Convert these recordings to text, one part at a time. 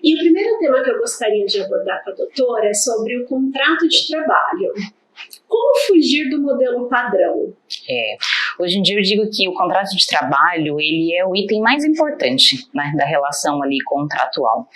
E o primeiro tema que eu gostaria de abordar com a doutora é sobre o contrato de trabalho. Como fugir do modelo padrão? Hoje em dia eu digo que o contrato de trabalho, ele é o item mais importante, né, da relação ali contratual.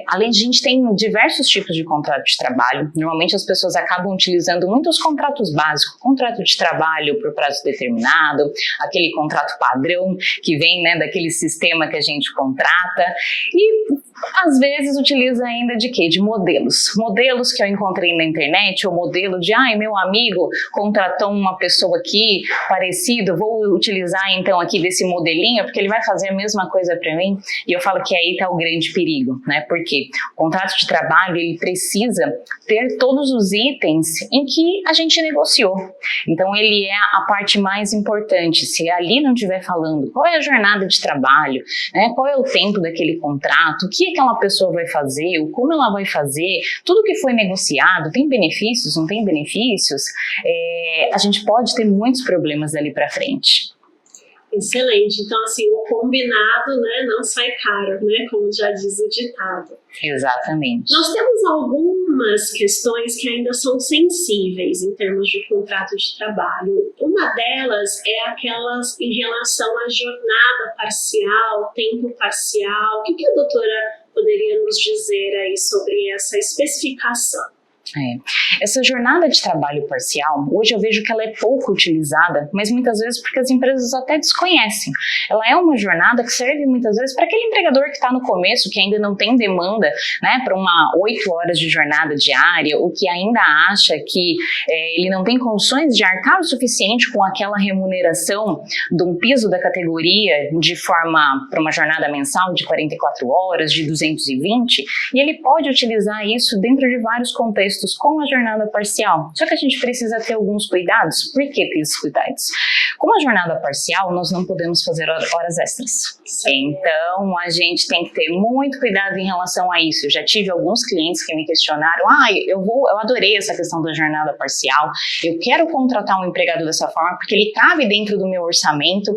Além de a gente tem diversos tipos de contrato de trabalho, normalmente as pessoas acabam utilizando muitos contratos básicos, contrato de trabalho por prazo determinado, aquele contrato padrão que vem, né, daquele sistema que a gente contrata, e às vezes utiliza ainda de quê? De modelos. Modelos que eu encontrei na internet, ou modelo de, meu amigo contratou uma pessoa aqui parecido, vou utilizar então aqui desse modelinho, porque ele vai fazer a mesma coisa para mim. E eu falo que aí está o grande perigo, né? Porque o contrato de trabalho, ele precisa ter todos os itens em que a gente negociou. Então ele é a parte mais importante. Se ali não estiver falando qual é a jornada de trabalho, né? Qual é o tempo daquele contrato, o que aquela pessoa vai fazer, o como ela vai fazer, tudo que foi negociado, tem benefícios, não tem benefícios, a gente pode ter muitos problemas dali para frente. Excelente. Então, assim, o combinado, né, não sai caro, né, como já diz o ditado. Exatamente. Nós temos algumas questões que ainda são sensíveis em termos de contrato de trabalho. Uma delas é aquelas em relação à jornada parcial, tempo parcial. O que a doutora poderia nos dizer aí sobre essa especificação? Essa jornada de trabalho parcial, hoje eu vejo que ela é pouco utilizada, mas muitas vezes porque as empresas até desconhecem. Ela é uma jornada que serve muitas vezes para aquele empregador que está no começo, que ainda não tem demanda, né, para uma 8 horas de jornada diária, ou que ainda acha que ele não tem condições de arcar o suficiente com aquela remuneração de um piso da categoria de forma para uma jornada mensal de 44 horas, de 220, e ele pode utilizar isso dentro de vários contextos com a jornada parcial. Só que a gente precisa ter alguns cuidados. Por que ter esses cuidados? Com a jornada parcial, nós não podemos fazer horas extras. Então, a gente tem que ter muito cuidado em relação a isso. Eu já tive alguns clientes que me questionaram, eu adorei essa questão da jornada parcial, eu quero contratar um empregado dessa forma, porque ele cabe dentro do meu orçamento,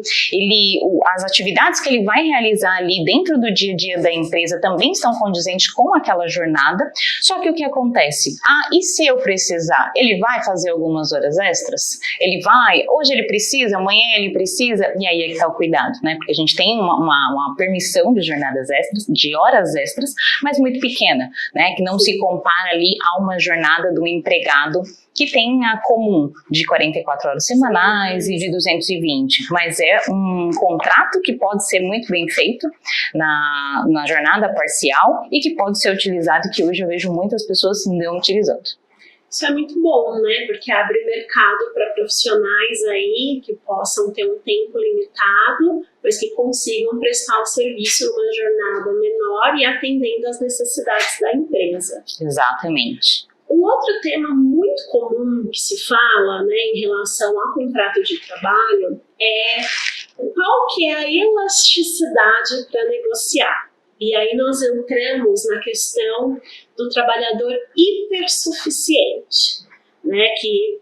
as atividades que ele vai realizar ali dentro do dia a dia da empresa também estão condizentes com aquela jornada. Só que o que acontece? E se eu precisar? Ele vai fazer algumas horas extras? Ele vai? Hoje ele precisa? Amanhã ele precisa? E aí é que está o cuidado, né? Porque a gente tem uma permissão de jornadas extras, de horas extras, mas muito pequena, né? Que não se compara ali a uma jornada do empregado que tem a comum de 44 horas semanais e de 220, mas é um contrato que pode ser muito bem feito na jornada parcial e que pode ser utilizado, que hoje eu vejo muitas pessoas não utilizando. Isso é muito bom, né? Porque abre mercado para profissionais aí que possam ter um tempo limitado, mas que consigam prestar o serviço numa jornada menor e atendendo às necessidades da empresa. Exatamente. Um outro tema muito comum que se fala, né, em relação ao contrato de trabalho é qual que é a elasticidade para negociar. E aí nós entramos na questão do trabalhador hipersuficiente, né, que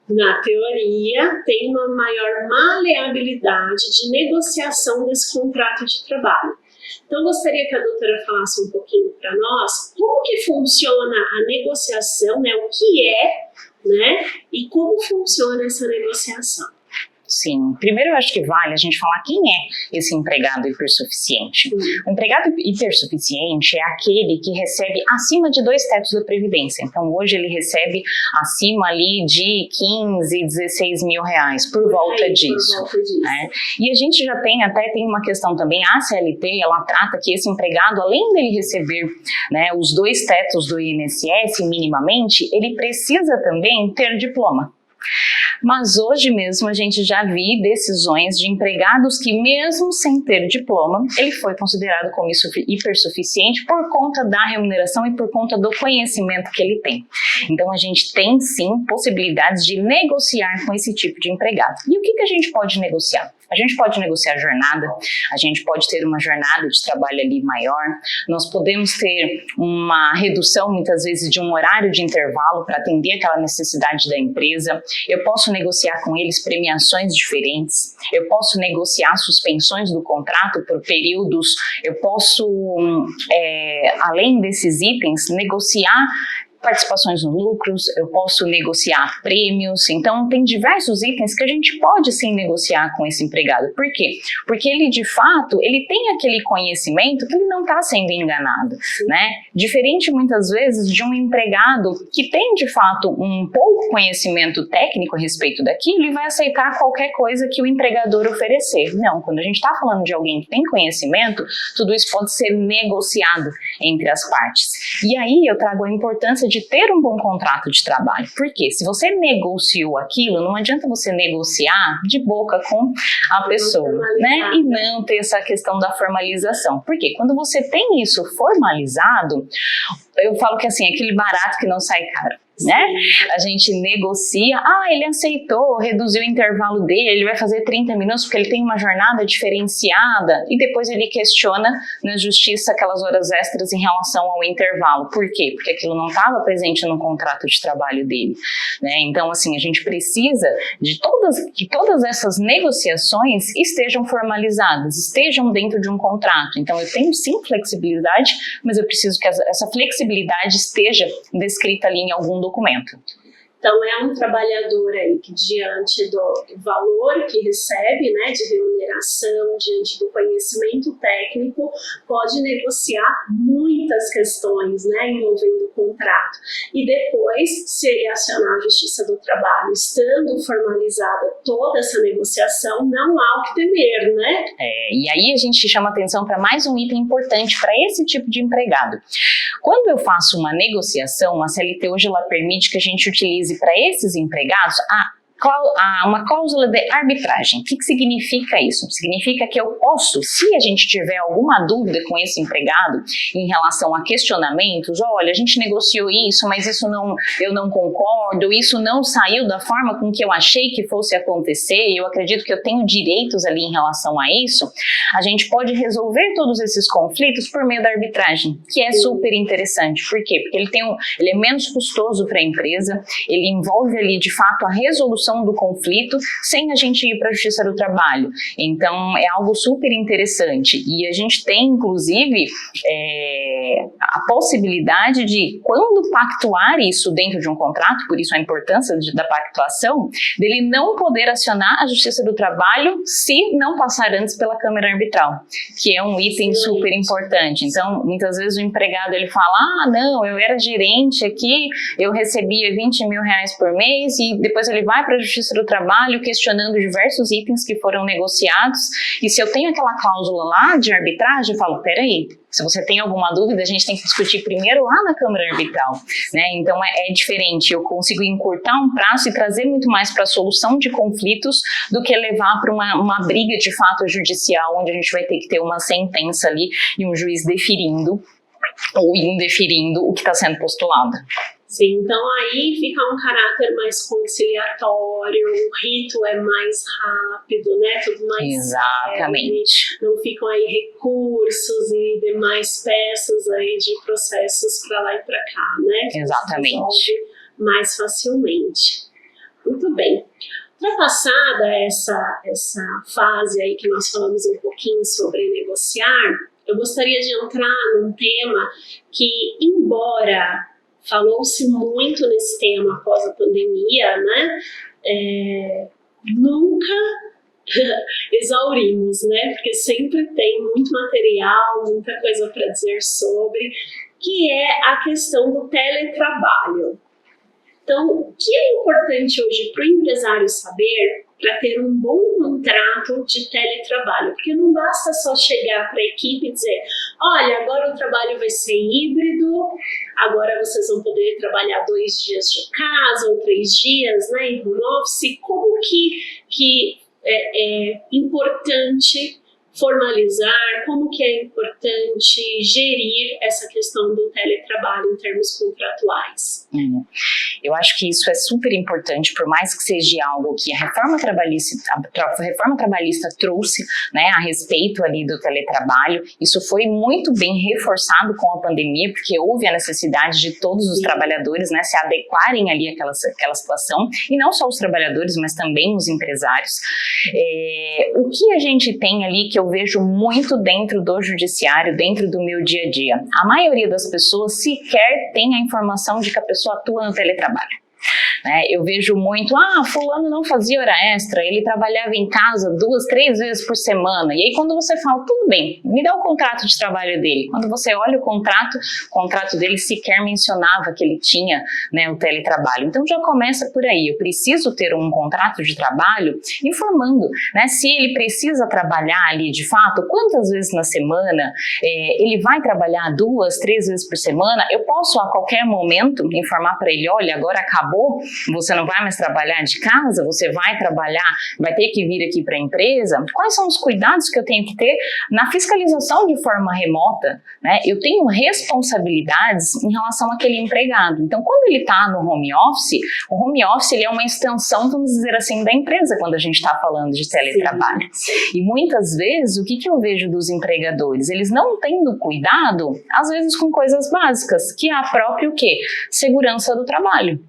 na teoria tem uma maior maleabilidade de negociação desse contrato de trabalho. Então, eu gostaria que a doutora falasse um pouquinho para nós como que funciona a negociação, né, o que é, né, e como funciona essa negociação. Sim, primeiro eu acho que vale a gente falar quem é esse empregado hipersuficiente. O empregado hipersuficiente é aquele que recebe acima de 2 tetos da Previdência. Então hoje ele recebe acima ali de 15, 16 mil reais, por volta disso. Né? E a gente já tem uma questão também, a CLT, ela trata que esse empregado, além dele receber, né, os 2 tetos do INSS minimamente, ele precisa também ter diploma. Mas hoje mesmo a gente já viu decisões de empregados que mesmo sem ter diploma, ele foi considerado como hipersuficiente por conta da remuneração e por conta do conhecimento que ele tem. Então a gente tem sim possibilidades de negociar com esse tipo de empregado. E o que a gente pode negociar? A gente pode negociar a jornada, a gente pode ter uma jornada de trabalho ali maior, nós podemos ter uma redução muitas vezes de um horário de intervalo para atender aquela necessidade da empresa, eu posso negociar com eles premiações diferentes, eu posso negociar suspensões do contrato por períodos, eu posso, além desses itens, negociar participações nos lucros, eu posso negociar prêmios, então tem diversos itens que a gente pode sim negociar com esse empregado. Por quê? Porque ele de fato, ele tem aquele conhecimento que ele não está sendo enganado, né? Diferente muitas vezes de um empregado que tem de fato um pouco conhecimento técnico a respeito daquilo e vai aceitar qualquer coisa que o empregador oferecer. Não, quando a gente está falando de alguém que tem conhecimento, tudo isso pode ser negociado entre as partes. E aí eu trago a importância de ter um bom contrato de trabalho. Porque se você negociou aquilo, não adianta você negociar de boca com a pessoa, né? E não ter essa questão da formalização. Porque quando você tem isso formalizado, eu falo que assim, aquele barato que não sai caro, né? A gente negocia, ele aceitou, reduziu o intervalo dele, ele vai fazer 30 minutos porque ele tem uma jornada diferenciada e depois ele questiona na justiça aquelas horas extras em relação ao intervalo. Por quê? Porque aquilo não estava presente no contrato de trabalho dele, né? Então, assim, a gente precisa de que todas essas negociações estejam formalizadas, estejam dentro de um contrato. Então, eu tenho sim flexibilidade, mas eu preciso que essa flexibilidade esteja descrita ali em algum documento. Então, é um trabalhador aí que, diante do valor que recebe, né, de remuneração, diante do conhecimento técnico, pode negociar muitas questões, né, envolvendo o contrato. E depois, se ele acionar a Justiça do Trabalho, estando formalizada toda essa negociação, não há o que temer, né? E aí a gente chama atenção para mais um item importante para esse tipo de empregado. Quando eu faço uma negociação, a CLT hoje ela permite que a gente utilize para esses empregados uma cláusula de arbitragem. O que significa isso? Significa que eu posso, se a gente tiver alguma dúvida com esse empregado em relação a questionamentos, olha, a gente negociou isso, mas eu não concordo, isso não saiu da forma com que eu achei que fosse acontecer, eu acredito que eu tenho direitos ali em relação a isso, a gente pode resolver todos esses conflitos por meio da arbitragem, que é super interessante. Por quê? Porque ele é menos custoso para a empresa, ele envolve ali de fato a resolução do conflito sem a gente ir para a Justiça do Trabalho. Então é algo super interessante e a gente tem inclusive a possibilidade de, quando pactuar isso dentro de um contrato, por isso a importância da pactuação, dele não poder acionar a Justiça do Trabalho se não passar antes pela Câmara Arbitral, que é um item super importante. Então muitas vezes o empregado ele fala, não, eu era gerente aqui, eu recebia 20 mil reais por mês e depois ele vai para a Justiça do Trabalho questionando diversos itens que foram negociados, e se eu tenho aquela cláusula lá de arbitragem, eu falo, peraí, se você tem alguma dúvida, a gente tem que discutir primeiro lá na Câmara Arbitral, né? Então é diferente, eu consigo encurtar um prazo e trazer muito mais para a solução de conflitos do que levar para uma briga de fato judicial, onde a gente vai ter que ter uma sentença ali e um juiz deferindo ou indeferindo o que está sendo postulado. Sim, então aí fica um caráter mais conciliatório, o rito é mais rápido, né? Tudo mais exatamente. Não ficam aí recursos e demais peças aí de processos para lá e para cá, né? Exatamente. Mais facilmente. Muito bem. Ultrapassada essa fase aí que nós falamos um pouquinho sobre negociar, eu gostaria de entrar num tema que, embora falou-se muito nesse tema após a pandemia, né? Nunca exaurimos, né? Porque sempre tem muito material, muita coisa para dizer sobre, que é a questão do teletrabalho. Então, o que é importante hoje para o empresário saber para ter um bom contrato de teletrabalho? Porque não basta só chegar para a equipe e dizer, olha, agora o trabalho vai ser híbrido, agora vocês vão poder trabalhar 2 dias de casa ou 3 dias, né, em home office. Como que é importante formalizar, como que é importante gerir essa questão do teletrabalho em termos contratuais? Eu acho que isso é super importante, por mais que seja algo que a reforma trabalhista trouxe, né, a respeito ali do teletrabalho. Isso foi muito bem reforçado com a pandemia, porque houve a necessidade de todos os trabalhadores, né, se adequarem ali àquela situação, e não só os trabalhadores, mas também os empresários. O que a gente tem ali que eu vejo muito dentro do judiciário, dentro do meu dia a dia? A maioria das pessoas sequer tem a informação de que a pessoa atua no teletrabalho. Eu vejo muito, fulano não fazia hora extra, ele trabalhava em casa 2, 3 vezes por semana. E aí quando você fala, tudo bem, me dá o contrato de trabalho dele. Quando você olha o contrato dele sequer mencionava que ele tinha, né, o teletrabalho. Então já começa por aí, eu preciso ter um contrato de trabalho informando, né, se ele precisa trabalhar ali de fato, quantas vezes na semana, ele vai trabalhar 2, 3 vezes por semana. Eu posso a qualquer momento informar para ele, olha, agora acabou, você não vai mais trabalhar de casa, você vai trabalhar, vai ter que vir aqui para a empresa. Quais são os cuidados que eu tenho que ter na fiscalização de forma remota, né? Eu tenho responsabilidades em relação àquele empregado. Então, quando ele está no home office, o home office ele é uma extensão, vamos dizer assim, da empresa quando a gente está falando de teletrabalho. Sim. E muitas vezes, o que eu vejo dos empregadores? Eles não tendo cuidado, às vezes com coisas básicas, que é a própria o quê? Segurança do trabalho.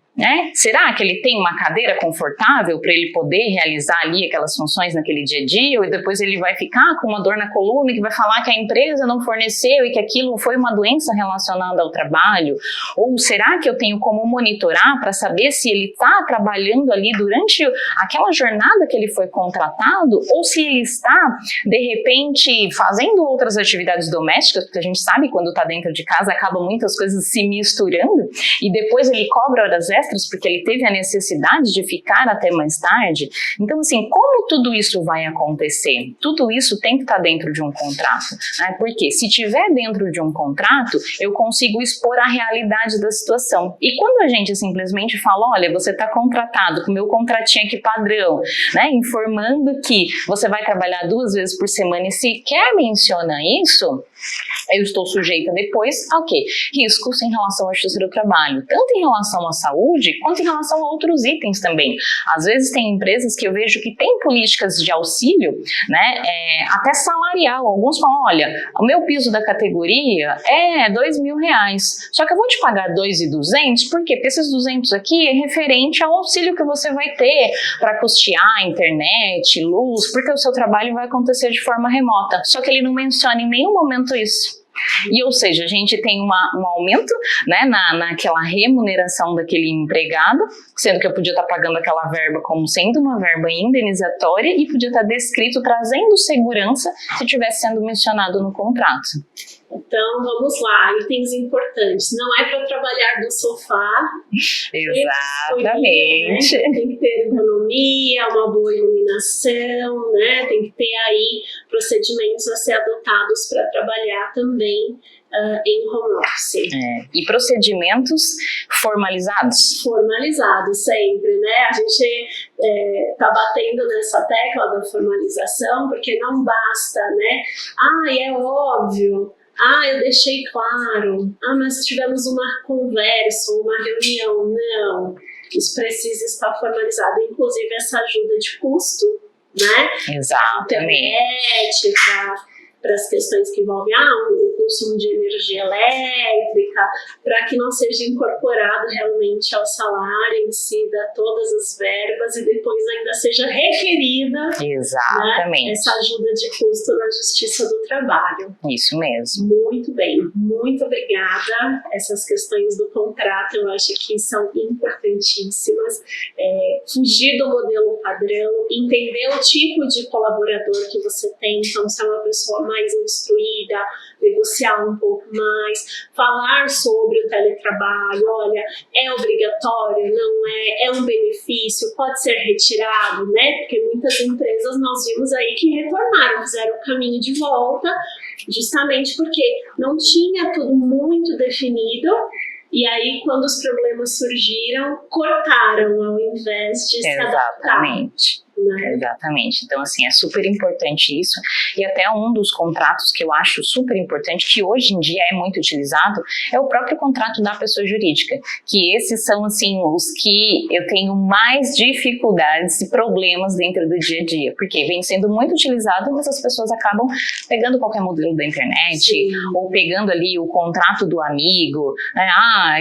Será que ele tem uma cadeira confortável para ele poder realizar ali aquelas funções naquele dia a dia, e depois ele vai ficar com uma dor na coluna que vai falar que a empresa não forneceu e que aquilo foi uma doença relacionada ao trabalho? Ou será que eu tenho como monitorar para saber se ele está trabalhando ali durante aquela jornada que ele foi contratado, ou se ele está, de repente, fazendo outras atividades domésticas, porque a gente sabe quando está dentro de casa acaba muitas coisas se misturando, e depois ele cobra horas extras porque ele teve a necessidade de ficar até mais tarde. Então, assim, como tudo isso vai acontecer? Tudo isso tem que estar dentro de um contrato, né? Porque se tiver dentro de um contrato, eu consigo expor a realidade da situação. E quando a gente simplesmente fala, olha, você está contratado com o meu contratinho aqui padrão, né? Informando que você vai trabalhar 2 vezes por semana e sequer menciona isso, eu estou sujeita depois a riscos em relação à justiça do trabalho, tanto em relação à saúde, quanto em relação a outros itens também. Às vezes tem empresas que eu vejo que têm políticas de auxílio, né, até salarial. Alguns falam, olha, o meu piso da categoria é R$2.000, só que eu vou te pagar 2.200, por quê? Porque esses 200 aqui é referente ao auxílio que você vai ter para custear internet, luz, porque o seu trabalho vai acontecer de forma remota. Só que ele não menciona em nenhum momento isso. E, ou seja, a gente tem um aumento, né, naquela remuneração daquele empregado, sendo que eu podia estar pagando aquela verba como sendo uma verba indenizatória e podia estar descrito trazendo segurança se estivesse sendo mencionado no contrato. Então, vamos lá, itens importantes. Não é para trabalhar do sofá. Exatamente. Né? Tem que ter ergonomia, uma boa iluminação, né? Tem que ter aí procedimentos a ser adotados para trabalhar também em home office. E procedimentos formalizados? Formalizados sempre, né? A gente tá batendo nessa tecla da formalização, porque não basta, né? É óbvio. Eu deixei claro. Mas tivemos uma conversa, uma reunião. Não, isso precisa estar formalizado. Inclusive essa ajuda de custo, né? Exatamente. Para as questões que envolvem o consumo de energia elétrica, para que não seja incorporado realmente ao salário em si, todas as verbas, e depois ainda seja requerida, exatamente, né, essa ajuda de custo na Justiça do Trabalho. Isso mesmo. Muito bem, muito obrigada. Essas questões do contrato eu acho que são importantíssimas. Fugir do modelo padrão, entender o tipo de colaborador que você tem, então se é uma pessoa mais instruída, negociar um pouco mais, falar sobre o teletrabalho, olha, é obrigatório, não é um benefício, pode ser retirado, né? Porque muitas empresas nós vimos aí que retornaram, fizeram o caminho de volta, justamente porque não tinha tudo muito definido. E aí, quando os problemas surgiram, cortaram ao invés de se adaptar. né? Exatamente. Então, assim, é super importante isso. E até um dos contratos que eu acho super importante, que hoje em dia é muito utilizado, é o próprio contrato da pessoa jurídica. Que esses são, assim, os que eu tenho mais dificuldades e problemas dentro do dia a dia. Porque vem sendo muito utilizado, mas as pessoas acabam pegando qualquer modelo da internet, Sim. ou pegando ali o contrato do amigo, né?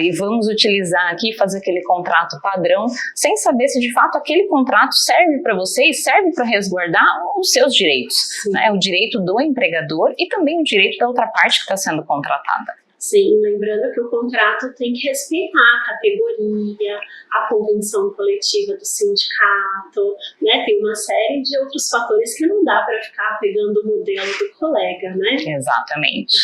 E vamos utilizar aqui, fazer aquele contrato padrão, sem saber se de fato aquele contrato serve para você e serve para resguardar os seus direitos, né? O direito do empregador e também o direito da outra parte que está sendo contratada. Sim, lembrando que o contrato tem que respeitar a categoria, a convenção coletiva do sindicato, né? Tem uma série de outros fatores que não dá para ficar pegando o modelo do colega, né? Exatamente.